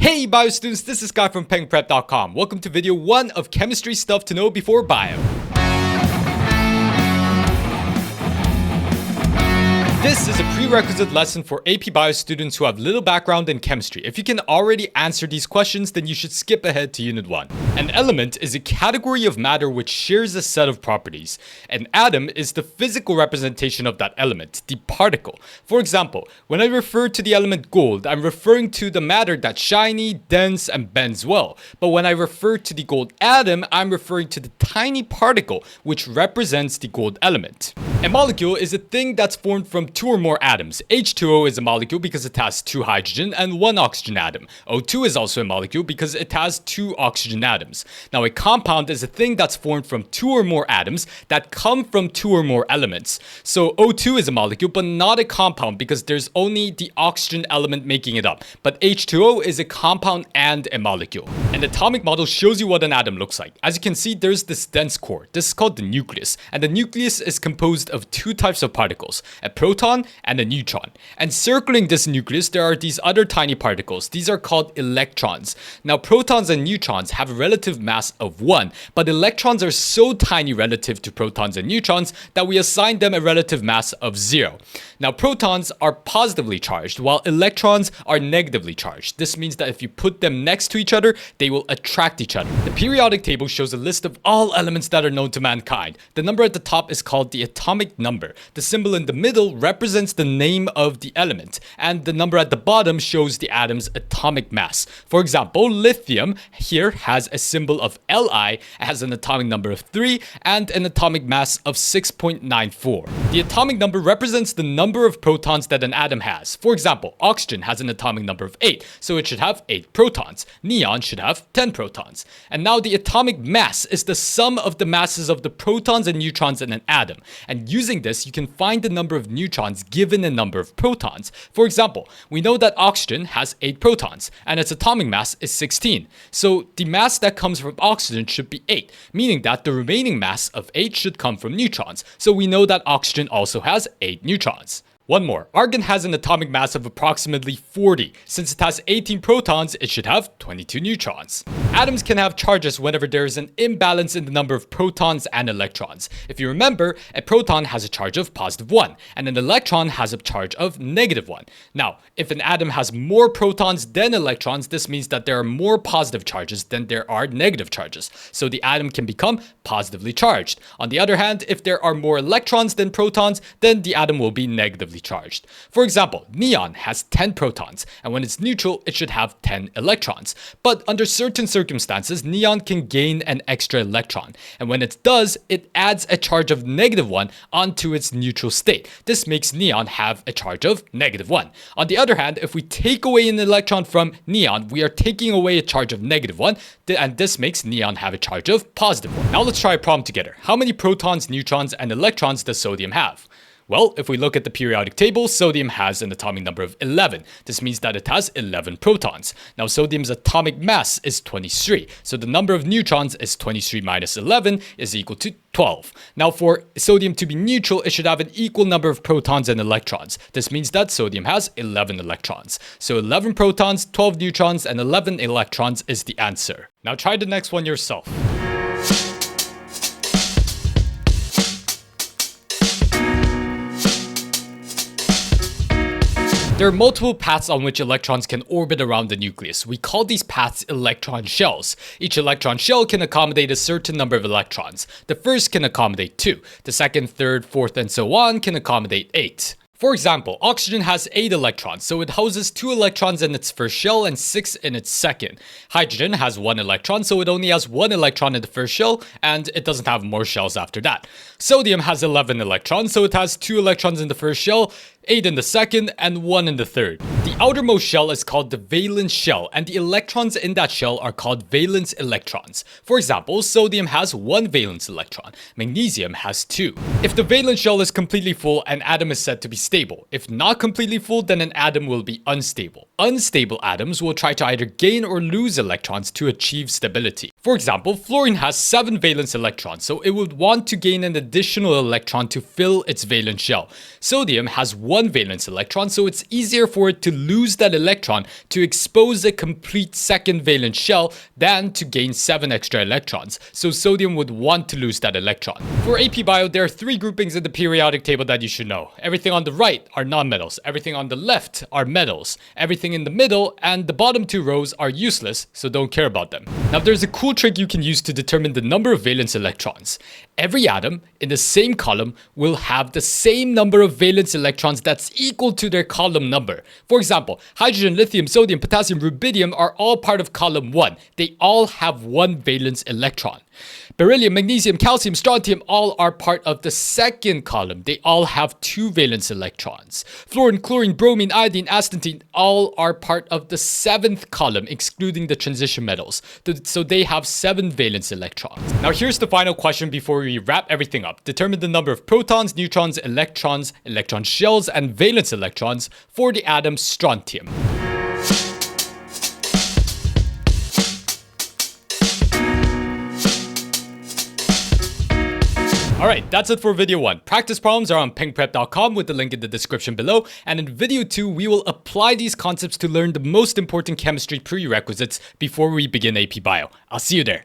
Hey bio students, this is Guy from PengPrep.com. Welcome to video 1 of chemistry stuff to know before bio. This is a prerequisite lesson for AP Bio students who have little background in chemistry. If you can already answer these questions, then you should skip ahead to Unit 1. An element is a category of matter which shares a set of properties. An atom is the physical representation of that element, the particle. For example, when I refer to the element gold, I'm referring to the matter that's shiny, dense, and bends well. But when I refer to the gold atom, I'm referring to the tiny particle which represents the gold element. A molecule is a thing that's formed from 2 or more atoms. H2O is a molecule because it has 2 hydrogen and 1 oxygen atom. O2 is also a molecule because it has 2 oxygen atoms. Now a compound is a thing that's formed from 2 or more atoms that come from 2 or more elements. So O2 is a molecule but not a compound because there's only the oxygen element making it up. But H2O is a compound and a molecule. An atomic model shows you what an atom looks like. As you can see, there's this dense core. This is called the nucleus. And the nucleus is composed of 2 types of particles, a proton and a neutron. And circling this nucleus, there are these other tiny particles. These are called electrons. Now, protons and neutrons have a relative mass of 1, but electrons are so tiny relative to protons and neutrons that we assign them a relative mass of 0. Now, protons are positively charged, while electrons are negatively charged. This means that if you put them next to each other, they will attract each other. The periodic table shows a list of all elements that are known to mankind. The number at the top is called the atomic number. The symbol in the middle represents the name of the element, and the number at the bottom shows the atom's atomic mass. For example, lithium here has a symbol of Li, has an atomic number of 3, and an atomic mass of 6.94. The atomic number represents the number of protons that an atom has. For example, oxygen has an atomic number of 8, so it should have 8 protons. Neon should have 10 protons. And now the atomic mass is the sum of the masses of the protons and neutrons in an atom. And using this, you can find the number of neutrons given a number of protons. For example, we know that oxygen has 8 protons and its atomic mass is 16. So the mass that comes from oxygen should be 8, meaning that the remaining mass of 8 should come from neutrons. So we know that oxygen also has 8 neutrons. One more. Argon has an atomic mass of approximately 40. Since it has 18 protons, it should have 22 neutrons. Atoms can have charges whenever there is an imbalance in the number of protons and electrons. If you remember, a proton has a charge of +1, and an electron has a charge of -1. Now, if an atom has more protons than electrons, this means that there are more positive charges than there are negative charges. So the atom can become positively charged. On the other hand, if there are more electrons than protons, then the atom will be negatively charged. For example, neon has 10 protons, and when it's neutral, it should have 10 electrons. But under certain circumstances, neon can gain an extra electron, and when it does, it adds a charge of -1 onto its neutral state. This makes neon have a charge of -1. On the other hand, if we take away an electron from neon, we are taking away a charge of -1, and this makes neon have a charge of +1. Now let's try a problem together. How many protons, neutrons, and electrons does sodium have? Well, if we look at the periodic table, sodium has an atomic number of 11. This means that it has 11 protons. Now, sodium's atomic mass is 23. So the number of neutrons is 23 minus 11 is equal to 12. Now, for sodium to be neutral, it should have an equal number of protons and electrons. This means that sodium has 11 electrons. So 11 protons, 12 neutrons, and 11 electrons is the answer. Now try the next one yourself. There are multiple paths on which electrons can orbit around the nucleus. We call these paths electron shells. Each electron shell can accommodate a certain number of electrons. The first can accommodate 2. The second, third, fourth, and so on can accommodate 8. For example, oxygen has 8 electrons, so it houses 2 electrons in its first shell and 6 in its second. Hydrogen has 1 electron, so it only has 1 electron in the first shell, and it doesn't have more shells after that. Sodium has 11 electrons, so it has 2 electrons in the first shell, 8 in the second, and 1 in the third. The outermost shell is called the valence shell, and the electrons in that shell are called valence electrons. For example, sodium has 1 valence electron, magnesium has 2. If the valence shell is completely full, an atom is said to be stable. If not completely full, then an atom will be unstable. unstable atoms will try to either gain or lose electrons to achieve stability. For example, fluorine has 7 valence electrons, so it would want to gain an additional electron to fill its valence shell. Sodium has 1 valence electron, so it's easier for it to lose that electron to expose a complete second valence shell than to gain 7 extra electrons, so sodium would want to lose that electron. For AP Bio, there are 3 groupings in the periodic table that you should know. Everything on the right are nonmetals, everything on the left are metals, everything in the middle and the bottom 2 rows are useless, so don't care about them. Now there's a cool trick you can use to determine the number of valence electrons. Every atom in the same column will have the same number of valence electrons that's equal to their column number. For example, hydrogen, lithium, sodium, potassium, rubidium are all part of column 1. They all have 1 valence electron. Beryllium, magnesium, calcium, strontium all are part of the second column. They all have 2 valence electrons. Fluorine, chlorine, bromine, iodine, astatine all are part of the 7th column, excluding the transition metals. So they have 7 valence electrons. Now here's the final question before we wrap everything up. Determine the number of protons, neutrons, electrons, electron shells, and valence electrons for the atom strontium. Alright, that's it for video 1. Practice problems are on pengprep.com with the link in the description below, and in video 2 we will apply these concepts to learn the most important chemistry prerequisites before we begin AP Bio. I'll see you there.